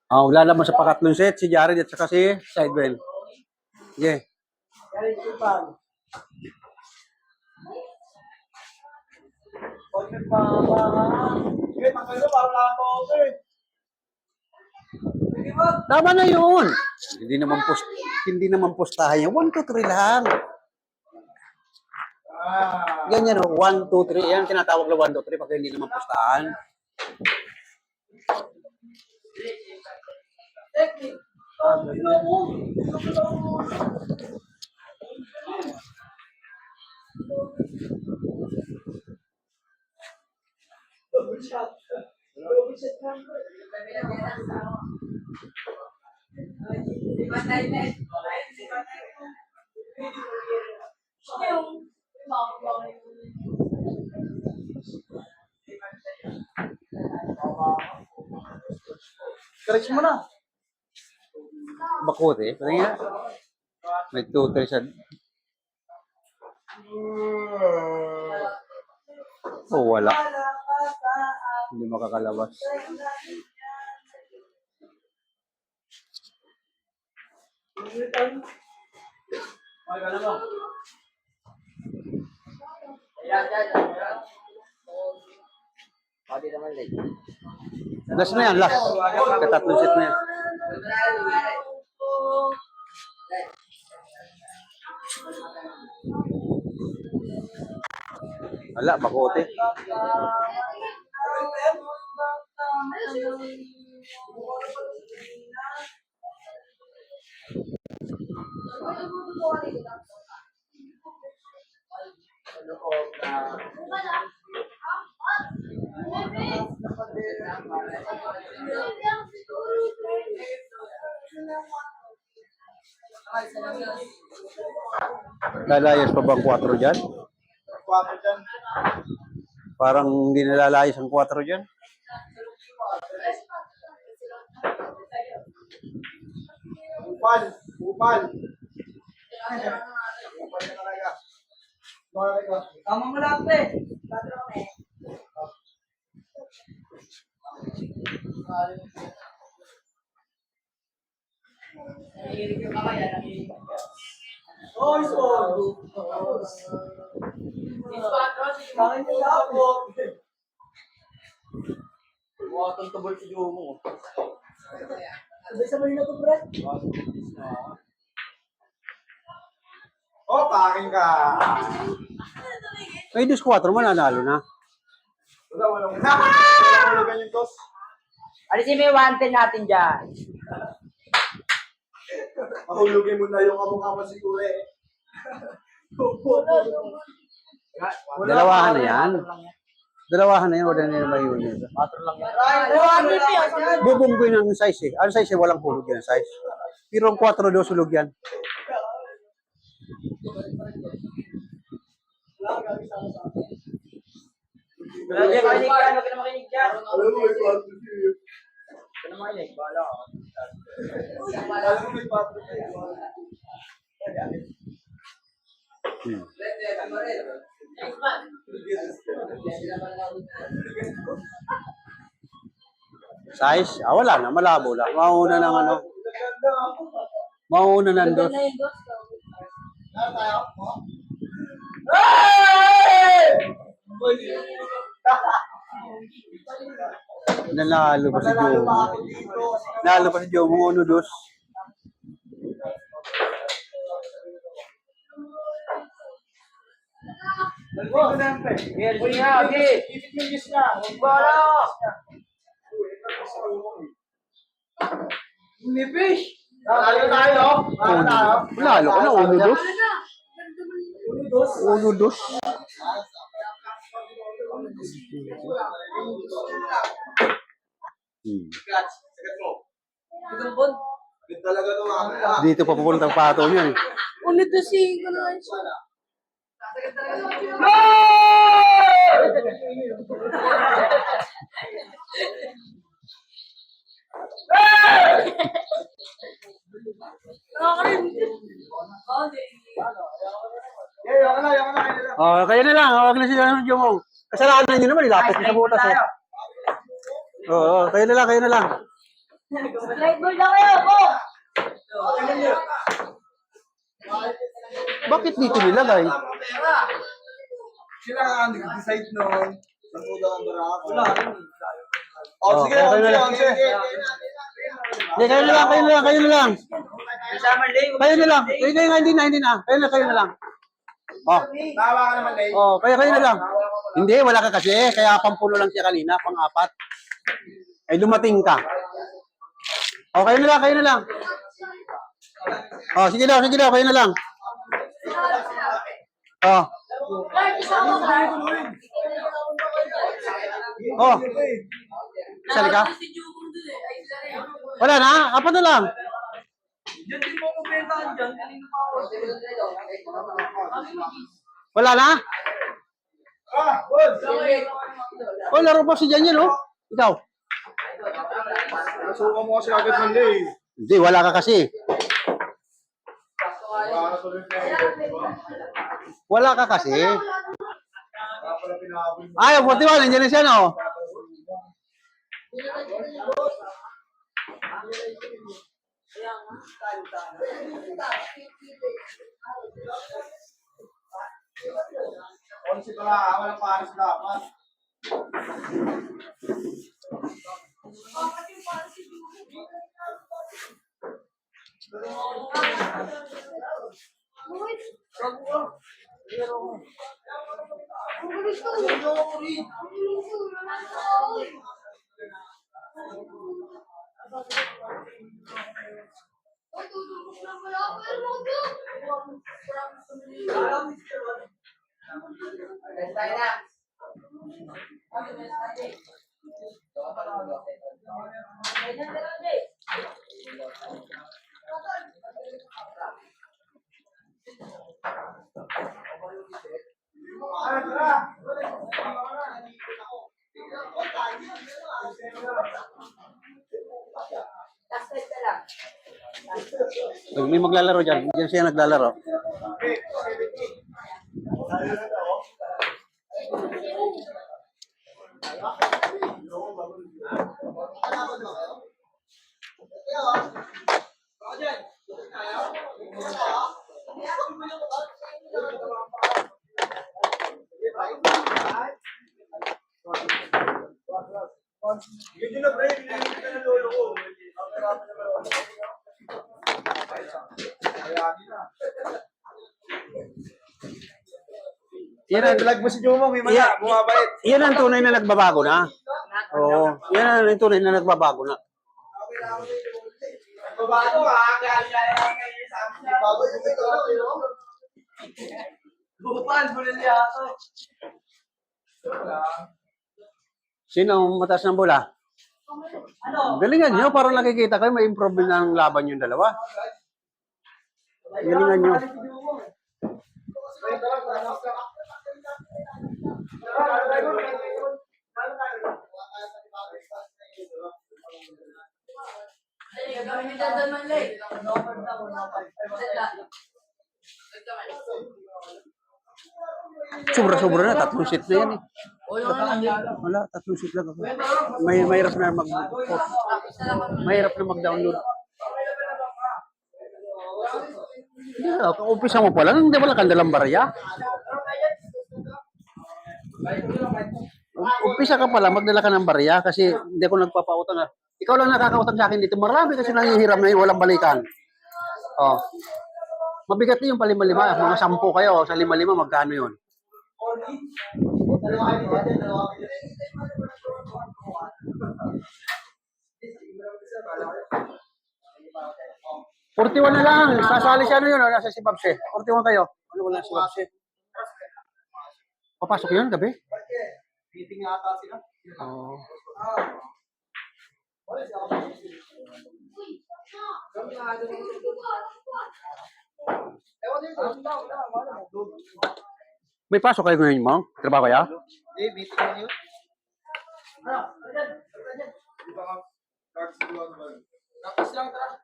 Maglalaban sa pakatlong set, si Jared at saka si Sidewell. Sige. Tama na yun. Hindi naman pustahan yan. 1, 2, 3 lang. Ganyan o. 1, 2, 3. Yan tinatawag na 1, 2, 3 pag hindi naman pustahan. Stretch mo na. Bakot eh. Ano nga? May 2, 3 sa... Oh, wala. Hindi makakalabas. Last na yan, last. Katatlong set na yan. Wala, bakote. Lalayas pa bang 4 dyan? 4 dyan. Parang hindi nalalayas ang 4 dyan. Upal. Upal. Tama mo lang, pre. Oh, Mukhang tabol si Jomo. Sabay sa Manila to, pre. Oh, paking ka. May 2-4 mananalo na. Wala yung tos. Alisin mo yung 110 natin dyan. Mahulugin mo na yung kamukha mo siguro eh. Dalawahan na yan. Dalawahan na yan. Wala na yung may unit. 4 lang yan. Bubunggoy ng size eh. Ano size eh? Walang hulog yan size. Pero ang 4 daw sulog yan. Wala dyan makinig dyan. Huwag ka na makinig dyan. Alam mo, may kwarto siya. Huwag ka na makinig. Bahala ka. Alam mo, may kwarto siya. Size? Wala na. Malabo lang. Mauna ng ano. Mauna ng dos. Nanalo pa si Jomo. Nanalo pa si Jomo. Uno, dos. Nipish! Talo tayo! Nanalo ka na. Uno, dos. Uno, dos. Talaga ito nga. Dito pa pupunta ang pato niya eh. Ulit na si Gano'n. Oh, kaya na lang. Huwag na sila ng Jomo. Kasalanan niyo naman. Ilapit niyo sa butas eh. Oo, kayo na lang. Slide ball na kayo, po! Bakit dito nilagay? Sila ang nag-decide noon. Namuda ang barako. Wala. Oh, Sige, kayo na lang. sige. Hindi, kayo na lang. Kayo na lang. Kasama Lay. Kayo na lang. Hindi na. Kayo na lang. Oh. Tawa ka naman, Lay. Oh, kayo na lang. Hindi, wala ka kasi. Kaya pampulo lang siya kanina, pang-apat. Ay, dumating ka. Oh, kayo na lang. Oh, sige daw, kayo na lang. Oh. Oh. Sali ka? Wala na, apat na lang. Diyan din mo kumentahan dyan. Kanina pa ako. Wala na? Boss! Oh, laro pa si Janyan, oh. Ikaw? Nasuka mo kasi agad man, Lay. Hindi, wala ka kasi. Wala ka kasi. Ay, buti ba, nandiyan na siya, no? Onsi pa nga, walang pares dapat. Pag may maglalaro dyan, dyan siya naglalaro. Yun na, pre. Pinilitin ka ng lolo ko. Yan ang, Vlog mo si Jumong, may mga bumabait. yan ang tunay na nagbabago na. Oo, yan ang tunay na nagbabago na. Babago, galing kayo sa amin. Bago yung ito, Bupan, bulan niya ako. Sino ang mataas ng bola? Galingan nyo, parang nakikita kayo, may improve na ang laban yung dalawa. Galingan nyo. Sobra-sobra na, 3 set na yan eh. Wala, 3 set lang ako. Mahirap na mahirap na mag-download. Yeah, umpisa mo pa lang, hindi wala kang dalang barya. Umpisa ka pala, magdala ka ng barya kasi hindi ako nagpapautang. Ikaw lang nakakautang sa akin dito. Marami kasi nangihiram na yun, walang balikan. Oh. Mabigat na yung palima-lima. Mga 10 kayo, sa 5-5, magkano yun? $41 na lang. Sasali siya ano yun, nasa si Babse. 41 kayo. Ano wala si Babse? Papasok yun gabi? Meeting ata sila. Oo. May pasok kayo ngayon, Mang? Trabaho kaya? Eh, meeting na yun. Tapos lang, tara.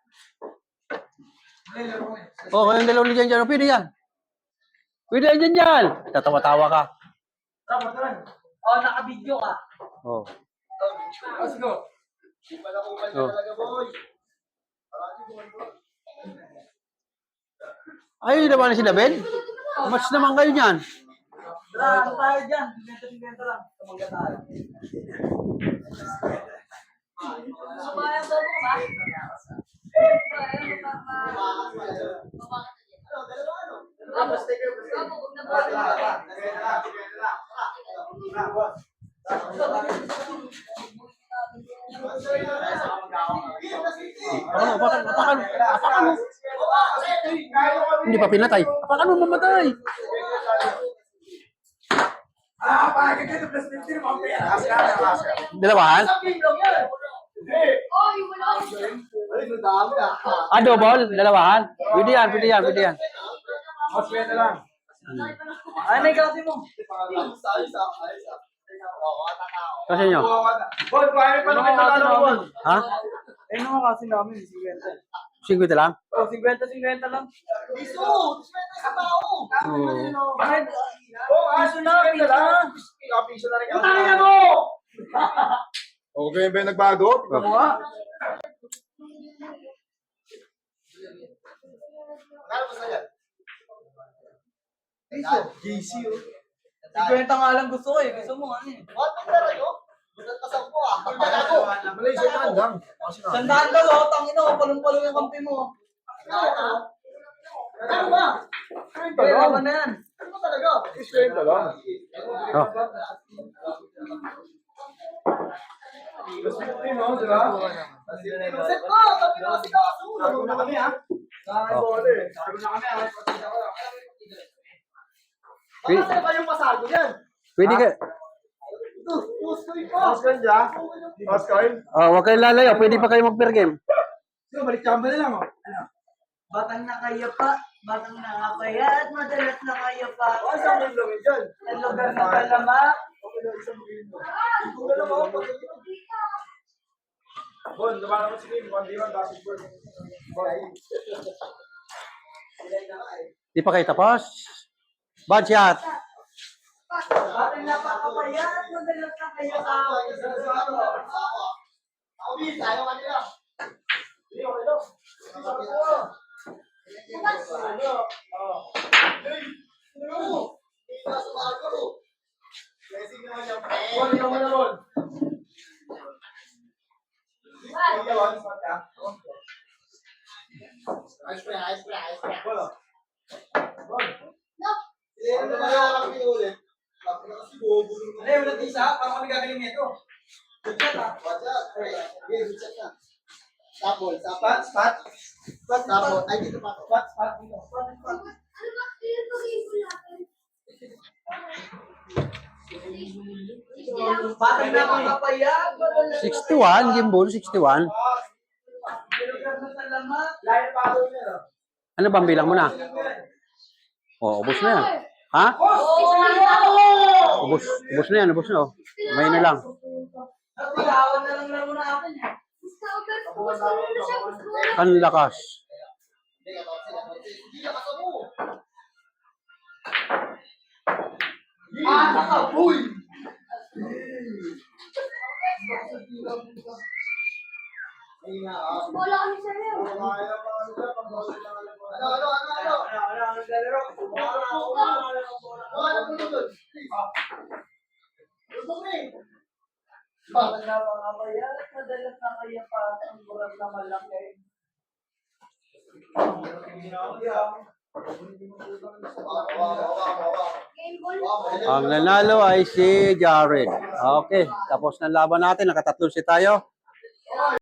Oo, kayong dalawa ni Jan. Pwede yan. Pwede yan dyan. Tatawa-tawa ka. Oh, naka-video ka. Oo. Let's go. Oh. Ay, naman na si Dabel? Match naman kayo niyan. Tara, ano tayo dyan? 50-50 lang. Tumangga tayo. Mabayang bobo ka ba? Apakan mo. Hindi pa pinatay. Apakan mo mamatay. Dalawahan? Ah, double? Dalawahan? Pwede yan. Ay, may kasi mo. Kasi nyo. Bon, kuhanin pa naman yung talo mo, Bon. Ha? Eh, naman kasi namin, 50. 50 lang? Oh, 50-50 lang. Iso! Sa tao! Oo. Bakit? Oh, aso na, piso na. Piso na rin. Putangin mo! Okay ba yung nagbago? Ano nga? Piso. JC, oh. 50 nga lang gusto ko eh. Gusto mo ano eh. Malaysia na lang. Sandaan daw, oh. Tangin oh. Palong-palong yung kampi mo. Ano ba? Kaya naman na yan. Ano ba talaga? Iskwenta lang. Oh. Set ko! Sabi mo kasi kaso. Sabi na kami ha. Sabi na kami ha. Baka ba yung pasado yan? Pwede ka. Oscar dyan? Oscar? Oh, huwag kayong lalayo. Pwede pa kayo mag-per game. Sino, balik chamba na lang, oh. Batang na kayo pa. Batang nakakaya at madalas na kayo pa. Ano sa mga ilongin dyan? Ang lugar na kalama. Bon, naman ako si Kim. Hindi man, basketball. Di pa kayo tapos? Bad shot. Batang nakakaya at madalas na kayo pa. Wala tisa, parang kami gagaling nito. Batang nakakapaya. 61, gimbal, 61. Lugar na kalama. Lahat pa ako niya. Ano bang bilang mo na? Oh, ubos na yan. Ha? Ubos na yan, ubos na. Oh. May na lang. Nagpagawan na lang naman natin. Ang lakas. Nakabuy! Bola kami sa iyo. Madalas na kaya pa ang burat na malaki. Game ball. Ang nanalo ay si Jared. Okay, tapos na laban natin. Nakatatlo si tayo.